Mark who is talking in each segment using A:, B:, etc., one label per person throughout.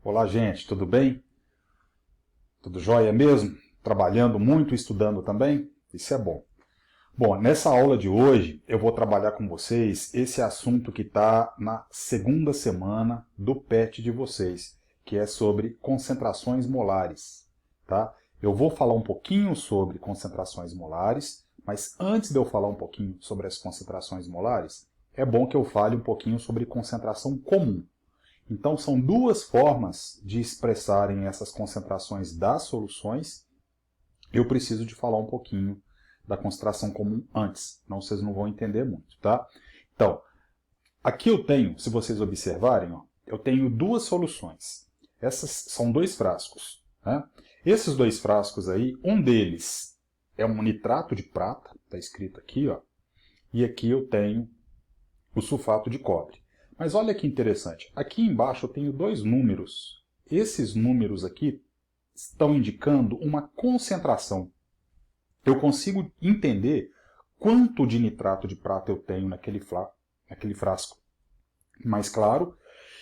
A: Olá, gente, tudo bem? Tudo jóia mesmo? Trabalhando muito e estudando também? Isso é bom. Bom, nessa aula de hoje eu vou trabalhar com vocês esse assunto que está na segunda semana do PET de vocês, que é sobre concentrações molares, tá? Eu vou falar um pouquinho sobre concentrações molares, mas antes de eu falar um pouquinho sobre as concentrações molares, é bom que eu fale um pouquinho sobre concentração comum. Então, são duas formas de expressarem essas concentrações das soluções. Eu preciso de falar um pouquinho da concentração comum antes, senão vocês não vão entender muito, tá? Então, aqui eu tenho, se vocês observarem, ó, eu tenho duas soluções. Essas são dois frascos, né? Esses dois frascos aí, um deles é um nitrato de prata, está escrito aqui, ó, e aqui eu tenho o sulfato de cobre. Mas olha que interessante, aqui embaixo eu tenho dois números. Esses números aqui estão indicando uma concentração. Eu consigo entender quanto de nitrato de prata eu tenho naquele frasco mais claro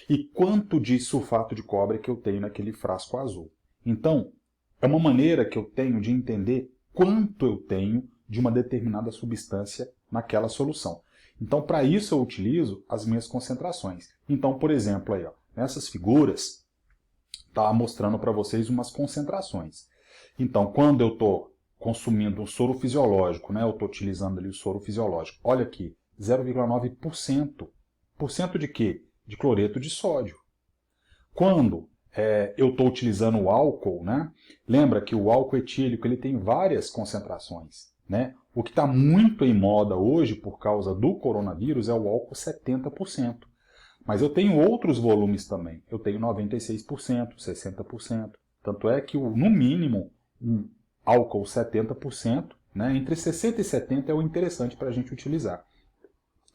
A: e quanto de sulfato de cobre que eu tenho naquele frasco azul. Então, é uma maneira que eu tenho de entender quanto eu tenho de uma determinada substância naquela solução. Então, para isso eu utilizo as minhas concentrações. Então, por exemplo, aí, ó, nessas figuras, está mostrando para vocês umas concentrações. Então, quando eu estou consumindo um soro fisiológico, né, eu estou utilizando ali o soro fisiológico, olha aqui, 0,9%. Por cento de quê? De cloreto de sódio. Quando eu estou utilizando o álcool, né, lembra que o álcool etílico ele tem várias concentrações, né? O que está muito em moda hoje, por causa do coronavírus, é o álcool 70%. Mas eu tenho outros volumes também. Eu tenho 96%, 60%. Tanto é que, no mínimo, um álcool 70%, né, entre 60% e 70% é o interessante para a gente utilizar.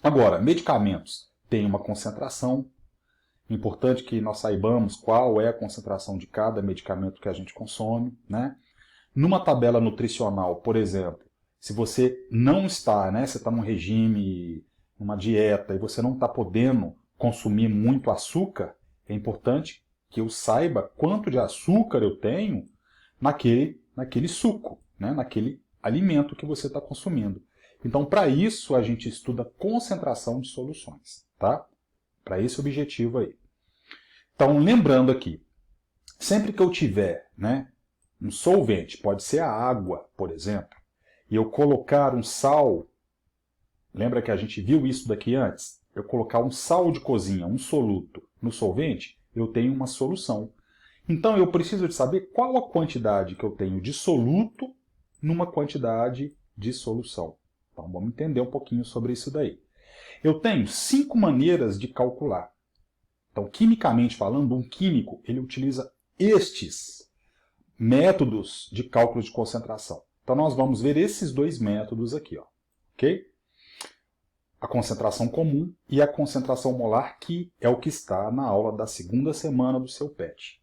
A: Agora, medicamentos têm uma concentração. Importante que nós saibamos qual é a concentração de cada medicamento que a gente consome, né? Numa tabela nutricional, por exemplo, se você não está, né, você está num regime, numa dieta, e você não está podendo consumir muito açúcar, é importante que eu saiba quanto de açúcar eu tenho naquele suco, né, naquele alimento que você está consumindo. Então, para isso, a gente estuda concentração de soluções, tá? Para esse objetivo aí. Então, lembrando aqui, sempre que eu tiver, né, um solvente, pode ser a água, por exemplo, e eu colocar um sal, lembra que a gente viu isso daqui antes? Eu colocar um sal de cozinha, um soluto, no solvente, eu tenho uma solução. Então eu preciso de saber qual a quantidade que eu tenho de soluto numa quantidade de solução. Então vamos entender um pouquinho sobre isso daí. Eu tenho 5 maneiras de calcular. Então, quimicamente falando, um químico ele utiliza estes métodos de cálculo de concentração. Então, nós vamos ver esses dois métodos aqui, ó, ok? A concentração comum e a concentração molar, que é o que está na aula da segunda semana do seu PET.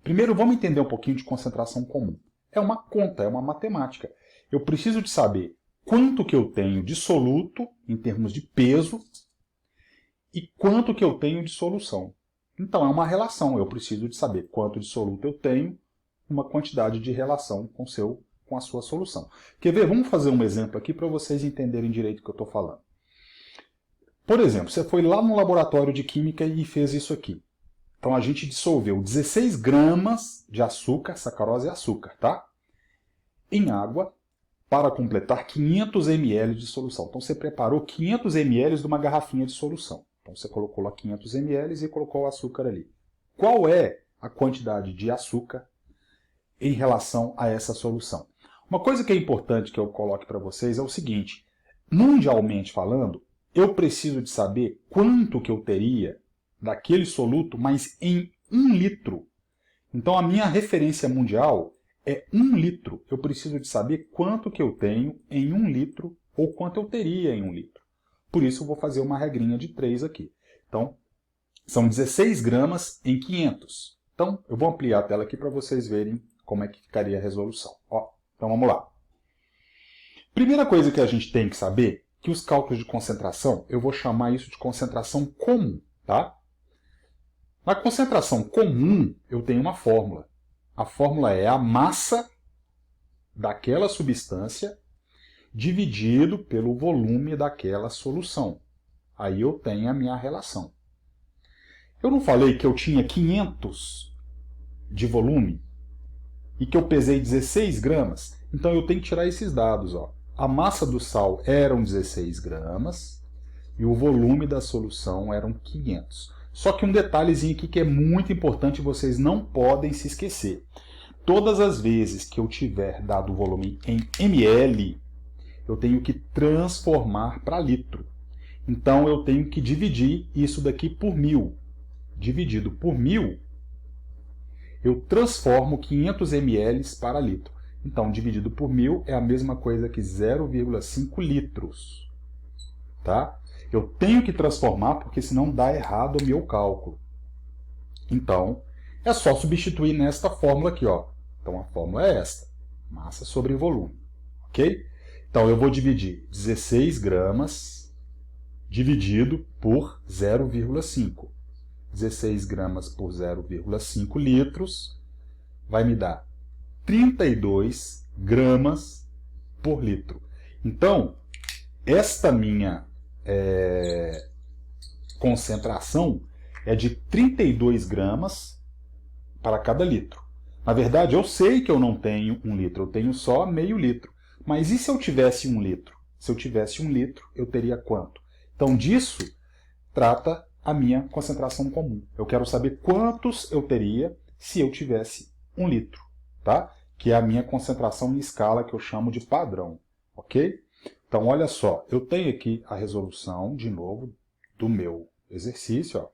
A: Primeiro, vamos entender um pouquinho de concentração comum. É uma conta, é uma matemática. Eu preciso de saber quanto que eu tenho de soluto, em termos de peso, e quanto que eu tenho de solução. Então, é uma relação. Eu preciso de saber quanto de soluto eu tenho, uma quantidade de relação com a sua solução. Quer ver? Vamos fazer um exemplo aqui para vocês entenderem direito o que eu estou falando. Por exemplo, você foi lá no laboratório de química e fez isso aqui. Então, a gente dissolveu 16 gramas de açúcar, sacarose é açúcar, tá? Em água, para completar 500 ml de solução. Então, você preparou 500 ml de uma garrafinha de solução. Então, você colocou lá 500 ml e colocou o açúcar ali. Qual é a quantidade de açúcar em relação a essa solução? Uma coisa que é importante que eu coloque para vocês é o seguinte. Mundialmente falando, eu preciso de saber quanto que eu teria daquele soluto, mas em 1 litro. Então, a minha referência mundial é 1 litro. Eu preciso de saber quanto que eu tenho em 1 litro ou quanto eu teria em 1 litro. Por isso, eu vou fazer uma regrinha de 3 aqui. Então, são 16 gramas em 500. Então, eu vou ampliar a tela aqui para vocês verem como é que ficaria a resolução. Ó, então, vamos lá. Primeira coisa que a gente tem que saber, que os cálculos de concentração, eu vou chamar isso de concentração comum, tá? Na concentração comum, eu tenho uma fórmula. A fórmula é a massa daquela substância dividido pelo volume daquela solução. Aí eu tenho a minha relação. Eu não falei que eu tinha 500 de volume e que eu pesei 16 gramas? Então eu tenho que tirar esses dados. Ó. A massa do sal eram 16 gramas e o volume da solução eram 500. Só que um detalhezinho aqui que é muito importante, vocês não podem se esquecer. Todas as vezes que eu tiver dado o volume em ml, eu tenho que transformar para litro. Então eu tenho que dividir isso daqui por 1000. Dividido por 1000, eu transformo 500 ml para litro. Então, dividido por 1000 é a mesma coisa que 0,5 litros. Tá? Eu tenho que transformar porque senão dá errado o meu cálculo. Então, é só substituir nesta fórmula aqui. Ó. Então, a fórmula é esta. Massa sobre volume. Ok? Então, eu vou dividir 16 gramas dividido por 0,5. 16 gramas por 0,5 litros vai me dar 32 gramas por litro. Então, esta minha concentração é de 32 gramas para cada litro. Na verdade, eu sei que eu não tenho 1 litro, eu tenho só meio litro. Mas e se eu tivesse 1 litro? Se eu tivesse 1 litro, eu teria quanto? Então, disso trata a minha concentração comum. Eu quero saber quantos eu teria se eu tivesse 1 litro, tá? Que é a minha concentração em escala que eu chamo de padrão, ok? Então, olha só, eu tenho aqui a resolução, de novo, do meu exercício. Ó.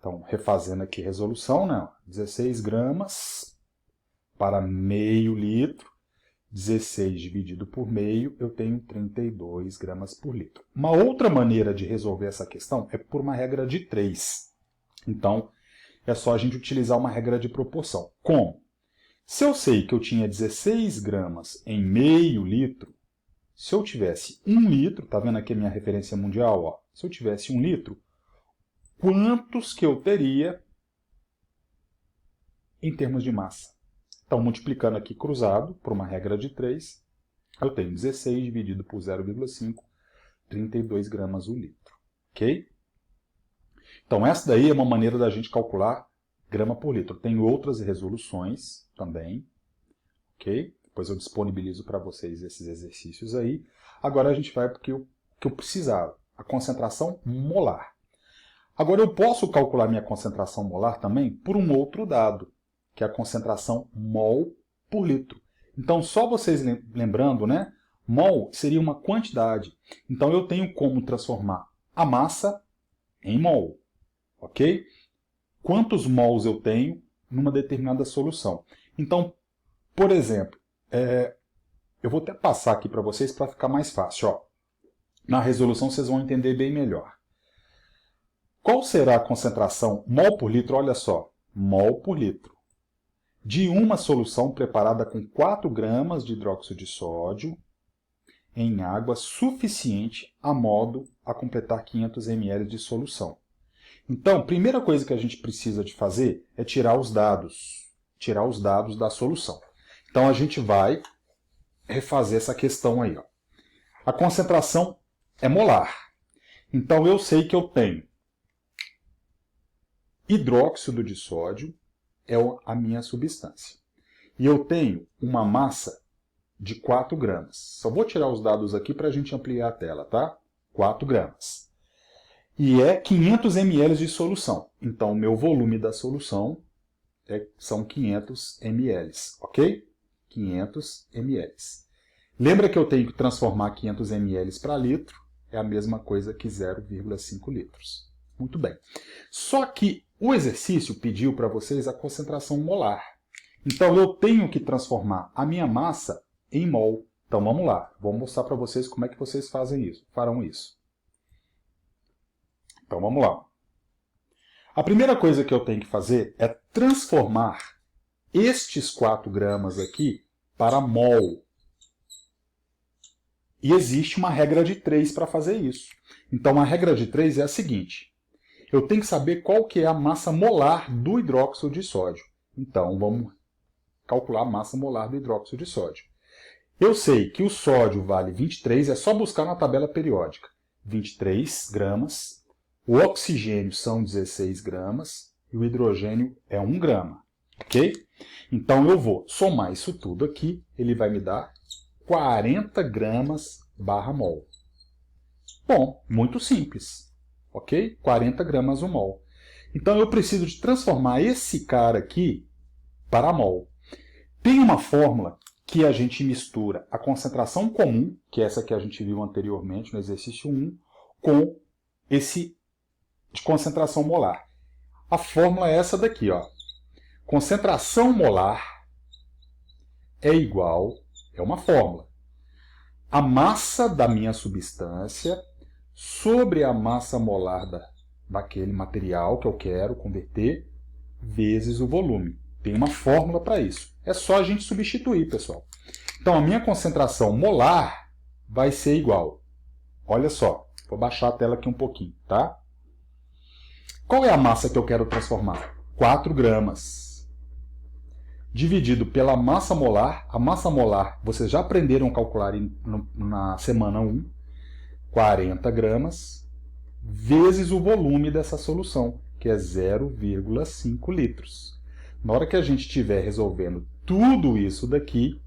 A: Então, refazendo aqui a resolução, né? 16 gramas para meio litro. 16 dividido por meio, eu tenho 32 gramas por litro. Uma outra maneira de resolver essa questão é por uma regra de 3. Então, é só a gente utilizar uma regra de proporção. Como? Se eu sei que eu tinha 16 gramas em meio litro, se eu tivesse 1 litro, tá vendo aqui a minha referência mundial? Ó, se eu tivesse 1 litro, quantos que eu teria em termos de massa? Então, multiplicando aqui cruzado por uma regra de 3, eu tenho 16 dividido por 0,5, 32 gramas o litro. Ok? Então, essa daí é uma maneira da gente calcular grama por litro. Tem outras resoluções também. Ok? Depois eu disponibilizo para vocês esses exercícios aí. Agora a gente vai para o que eu precisava. A concentração molar. Agora eu posso calcular minha concentração molar também por um outro dado, que é a concentração mol por litro. Então, só vocês lembrando, né? Mol seria uma quantidade. Então, eu tenho como transformar a massa em mol. Ok? Quantos mols eu tenho numa determinada solução? Então, por exemplo, eu vou até passar aqui para vocês para ficar mais fácil. Ó. Na resolução vocês vão entender bem melhor. Qual será a concentração mol por litro? Olha só, mol por litro. De uma solução preparada com 4 gramas de hidróxido de sódio em água suficiente a modo a completar 500 ml de solução. Então, a primeira coisa que a gente precisa de fazer é tirar os dados da solução. Então, a gente vai refazer essa questão aí. Ó. A concentração é molar. Então, eu sei que eu tenho hidróxido de sódio, é a minha substância. E eu tenho uma massa de 4 gramas. Só vou tirar os dados aqui para a gente ampliar a tela, tá? 4 gramas. E é 500 ml de solução. Então, o meu volume da solução são 500 ml, ok? 500 ml. Lembra que eu tenho que transformar 500 ml para litro? É a mesma coisa que 0,5 litros. Muito bem. Só que o exercício pediu para vocês a concentração molar. Então, eu tenho que transformar a minha massa em mol. Então, vamos lá. Vou mostrar para vocês como é que vocês farão isso. Então, vamos lá. A primeira coisa que eu tenho que fazer é transformar estes 4 gramas aqui para mol. E existe uma regra de 3 para fazer isso. Então, a regra de 3 é a seguinte. Eu tenho que saber qual que é a massa molar do hidróxido de sódio. Então, vamos calcular a massa molar do hidróxido de sódio. Eu sei que o sódio vale 23, é só buscar na tabela periódica. 23 gramas, o oxigênio são 16 gramas e o hidrogênio é 1 grama. Ok? Então, eu vou somar isso tudo aqui, ele vai me dar 40 gramas barra mol. Bom, muito simples. Ok? 40 gramas o mol. Então, eu preciso de transformar esse cara aqui para mol. Tem uma fórmula que a gente mistura a concentração comum, que é essa que a gente viu anteriormente no exercício 1, com esse de concentração molar. A fórmula é essa daqui, ó. Concentração molar é igual, é uma fórmula, a massa da minha substância sobre a massa molar daquele material que eu quero converter, vezes o volume. Tem uma fórmula para isso. É só a gente substituir, pessoal. Então, a minha concentração molar vai ser igual. Olha só, vou baixar a tela aqui um pouquinho, tá? Qual é a massa que eu quero transformar? 4 gramas. Dividido pela massa molar. A massa molar, vocês já aprenderam a calcular na semana 1. 40 gramas, vezes o volume dessa solução, que é 0,5 litros. Na hora que a gente estiver resolvendo tudo isso daqui,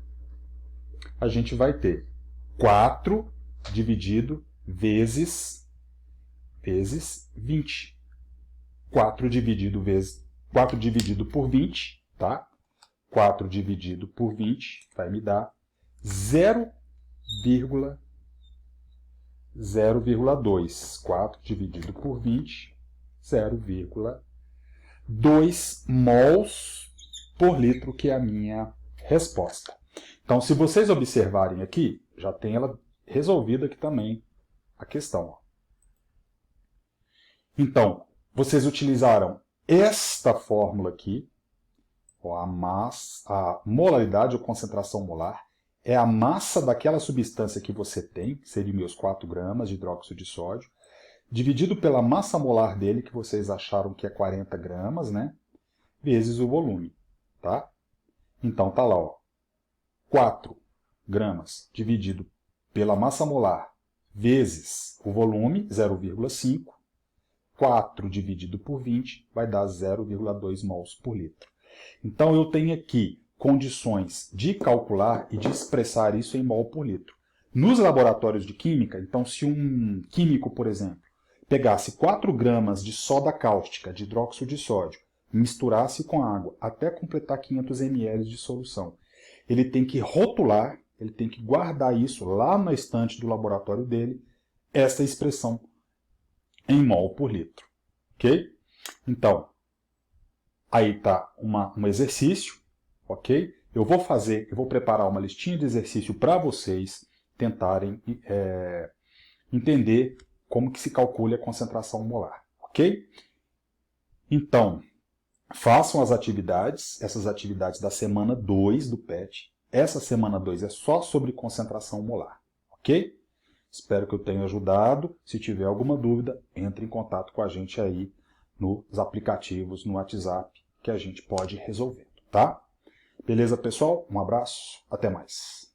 A: a gente vai ter 4 dividido vezes 20. 4 dividido por 20, tá? 4 dividido por 20 vai me dar 0,2. 4 dividido por 20, 0,2 mols por litro, que é a minha resposta. Então, se vocês observarem aqui, já tem ela resolvida aqui também, a questão. Ó. Então, vocês utilizaram esta fórmula aqui, ó, a molaridade ou concentração molar, é a massa daquela substância que você tem, que seria meus 4 gramas de hidróxido de sódio, dividido pela massa molar dele, que vocês acharam que é 40 gramas, né? Vezes o volume, tá? Então, tá lá, ó. 4 gramas dividido pela massa molar vezes o volume, 0,5. 4 dividido por 20 vai dar 0,2 mols por litro. Então, eu tenho aqui condições de calcular e de expressar isso em mol por litro. Nos laboratórios de química, então, se um químico, por exemplo, pegasse 4 gramas de soda cáustica, de hidróxido de sódio, misturasse com água até completar 500 ml de solução, ele tem que rotular, ele tem que guardar isso lá na estante do laboratório dele, essa expressão em mol por litro. Ok? Então, aí está um exercício. Ok? Eu vou preparar uma listinha de exercício para vocês tentarem entender como que se calcula a concentração molar. Ok? Então, façam as atividades, essas atividades da semana 2 do PET. Essa semana 2 é só sobre concentração molar. Ok? Espero que eu tenha ajudado. Se tiver alguma dúvida, entre em contato com a gente aí nos aplicativos, no WhatsApp, que a gente pode resolver. Tá? Beleza, pessoal? Um abraço, até mais.